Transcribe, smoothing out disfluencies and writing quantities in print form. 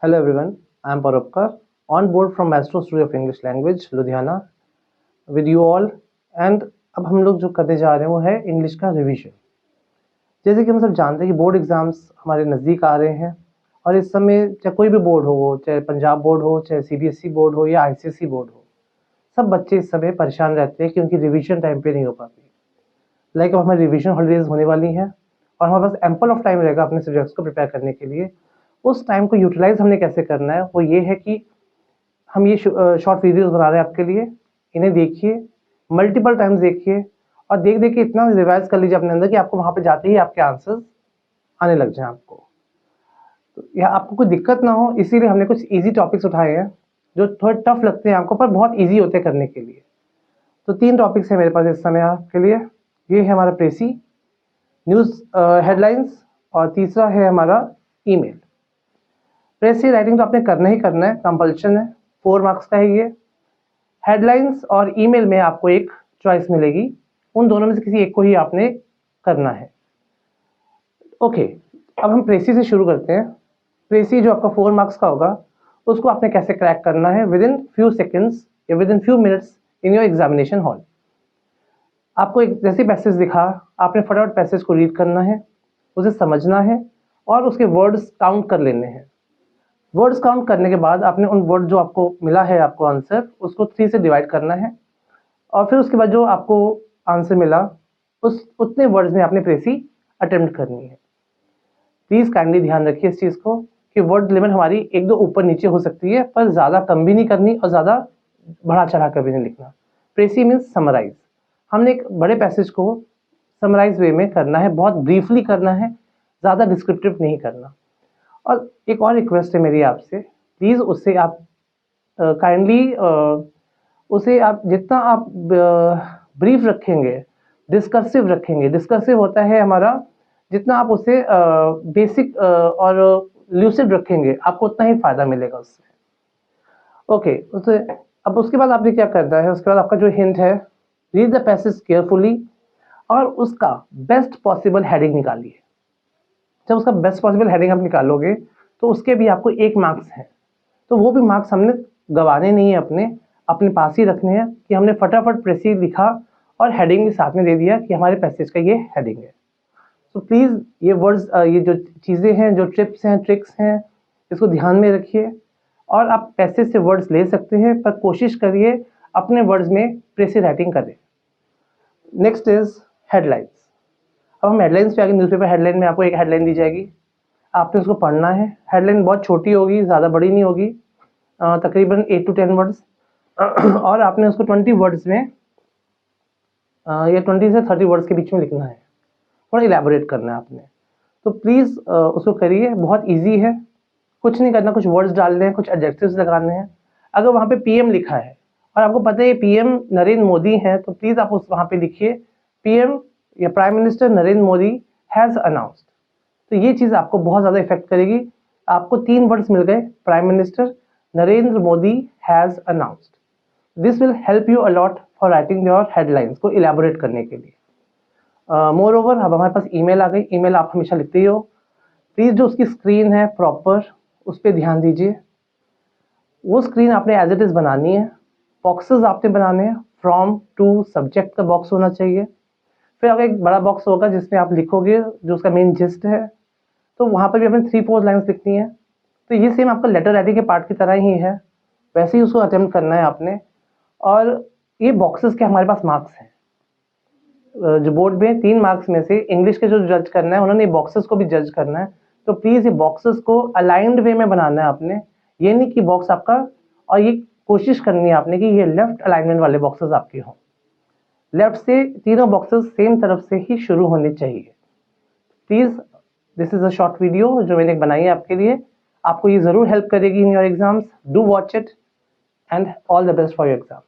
Hello everyone, I am Parupkar, on board from Maestro Studio of English Language, Ludhiana with you all and अब हम लोग जो करने जा रहे हैं वो है इंग्लिश का रिवीजन। जैसे कि हम सब जानते हैं कि बोर्ड एग्जाम्स हमारे नज़दीक आ रहे हैं और इस समय चाहे कोई भी बोर्ड हो, चाहे पंजाब बोर्ड हो, चाहे सीबीएसई बोर्ड हो या आईसीएसई बोर्ड हो, सब बच्चे इस समय परेशान रहते हैं कि उनकी रिवीजन टाइम पे नहीं हो पाती। लाइक अब हमारी रिवीजन हॉलीडेज होने वाली हैं और हमारे पास एम्पल ऑफ टाइम रहेगा अपने सब्जेक्ट्स को प्रिपेयर करने के लिए। उस टाइम को यूटिलाइज हमने कैसे करना है, वो ये है कि हम ये शॉर्ट वीडियोस बना रहे हैं आपके लिए। इन्हें देखिए, मल्टीपल टाइम्स देखिए और देख देख के इतना रिवाइज कर लीजिए अपने अंदर कि आपको वहाँ पे जाते ही आपके आंसर्स आने लग जाएं आपको। तो यह आपको कोई दिक्कत ना हो, इसीलिए हमने कुछ इजी टॉपिक्स उठाए हैं जो थोड़े टफ लगते हैं आपको पर बहुत इजी होते हैं करने के लिए। तो 3 टॉपिक्स हैं मेरे पास इस समय आपके लिए। ये है हमारा प्रेसी, न्यूज़ हेडलाइंस और तीसरा है हमारा ईमेल। प्रेसी राइटिंग तो आपने करना ही करना है, कंपल्शन है, 4 मार्क्स का है ये। हेडलाइंस और ईमेल में आपको एक चॉइस मिलेगी, उन दोनों में से किसी एक को ही आपने करना है। ओके, अब हम प्रेसी से शुरू करते हैं। प्रेसी जो आपका 4 मार्क्स का होगा उसको आपने कैसे क्रैक करना है विद इन फ्यू सेकेंड्स या with in few minutes in your examination hall. आपको एक जैसे पैसेज दिखा, आपने फटाफट पैसेज को रीड करना है, उसे समझना है और उसके वर्ड्स काउंट कर लेने हैं। वर्ड्स काउंट करने के बाद आपने उन वर्ड जो आपको मिला है आपको आंसर, उसको 3 से डिवाइड करना है और फिर उसके बाद जो आपको आंसर मिला उस उतने वर्ड्स में आपने प्रेसी अटेम्प्ट करनी है। प्लीज़ काइंडली ध्यान रखिए इस चीज़ को कि वर्ड लिमिट हमारी 1-2 ऊपर नीचे हो सकती है पर ज़्यादा कम भी नहीं करनी और ज़्यादा बढ़ा चढ़ा कर भी नहीं लिखना। प्रेसी मीन्स समराइज। हमने एक बड़े पैसेज को समराइज वे में करना है, बहुत ब्रीफली करना है, ज़्यादा डिस्क्रिप्टिव नहीं करना। और एक और रिक्वेस्ट है मेरी आपसे, प्लीज़ उससे आप काइंडली उसे आप जितना आप ब्रीफ रखेंगे, डिस्कर्सिव रखेंगे। डिस्कर्सिव होता है हमारा, जितना आप उसे बेसिक और ल्यूसिड रखेंगे आपको उतना ही फ़ायदा मिलेगा उससे। ओके, उसे अब उसके बाद आपने क्या करना है, उसके बाद आपका जो हिंट है, रीड द पैसेज केयरफुली और उसका बेस्ट पॉसिबल हेडिंग निकालिए। जब उसका बेस्ट पॉसिबल हेडिंग आप निकालोगे तो उसके भी आपको 1 मार्क्स हैं। तो वो भी मार्क्स हमने गंवाने नहीं है, अपने पास ही रखने हैं कि हमने फटाफट प्रेसी लिखा और हेडिंग भी साथ में दे दिया कि हमारे पैसेज का ये हेडिंग है। तो प्लीज़ ये वर्ड्स, ये जो चीज़ें हैं, जो टिप्स हैं, ट्रिक्स हैं, इसको ध्यान में रखिए। और आप पैसेज से वर्ड्स ले सकते हैं पर कोशिश करिए अपने वर्ड्स में प्रेसी राइटिंग करें। Next is headlines. अब हम हेडलाइंस पे आगे, न्यूज़पेपर हेडलाइन में आपको एक हेडलाइन दी जाएगी, आपने उसको पढ़ना है। हेडलाइन बहुत छोटी होगी, ज़्यादा बड़ी नहीं होगी, तकरीबन 8 to 10 वर्ड्स और आपने उसको 20 वर्ड्स में या 20 से 30 वर्ड्स के बीच में लिखना है और इलेबोरेट करना है आपने। तो प्लीज़ उसको करिए, बहुत इजी है, कुछ नहीं करना, कुछ वर्ड्स डालने हैं, कुछ एडजेक्टिव्स लगाने हैं। अगर वहाँ पे पीएम लिखा है और आपको पता है पीएम नरेंद्र मोदी है तो प्लीज़ आप उस वहाँ पे लिखिए पीएम या prime minister Narendra Modi has announced. तो ये चीज़ आपको बहुत ज़्यादा इफेक्ट करेगी। आपको 3 वर्ड्स मिल गए, prime minister Narendra Modi has announced. This will help you a lot for writing your headlines को इलेबोरेट करने के लिए। मोर ओवर अब हमारे पास ईमेल आ गई। ईमेल आप हमेशा लिखते ही हो, प्लीज़ जो उसकी स्क्रीन है प्रॉपर उस पर ध्यान दीजिए। वो स्क्रीन आपने एज इट इज़ बनानी है, बॉक्सेस आपने बनाने हैं, फ्रॉम टू सब्जेक्ट का बॉक्स होना चाहिए। फिर अगर एक बड़ा बॉक्स होगा जिसमें आप लिखोगे जो उसका मेन जिस्ट है, तो वहाँ पर भी आपने 3-4 लाइन्स लिखनी है। तो ये सेम आपका लेटर राइटिंग के पार्ट की तरह ही है, वैसे ही उसको अटेम्प्ट करना है आपने। और ये बॉक्सेस के हमारे पास मार्क्स हैं, जो बोर्ड में 3 मार्क्स में से इंग्लिश के जो जज करना है उन्होंने बॉक्सेस को भी जज करना है। तो प्लीज़ ये बॉक्सेस को अलाइंड वे में बनाना है आपने, ये नहीं कि बॉक्स आपका, और ये कोशिश करनी है आपने कि ये लेफ्ट अलाइनमेंट वाले बॉक्सेस आपके हों। लेफ्ट से तीनों बॉक्सेस सेम तरफ से ही शुरू होने चाहिए। Please, this is a short video जो मैंने बनाई है आपके लिए, आपको ये ज़रूर हेल्प करेगी in your exams. Do watch it and all the best for your exam.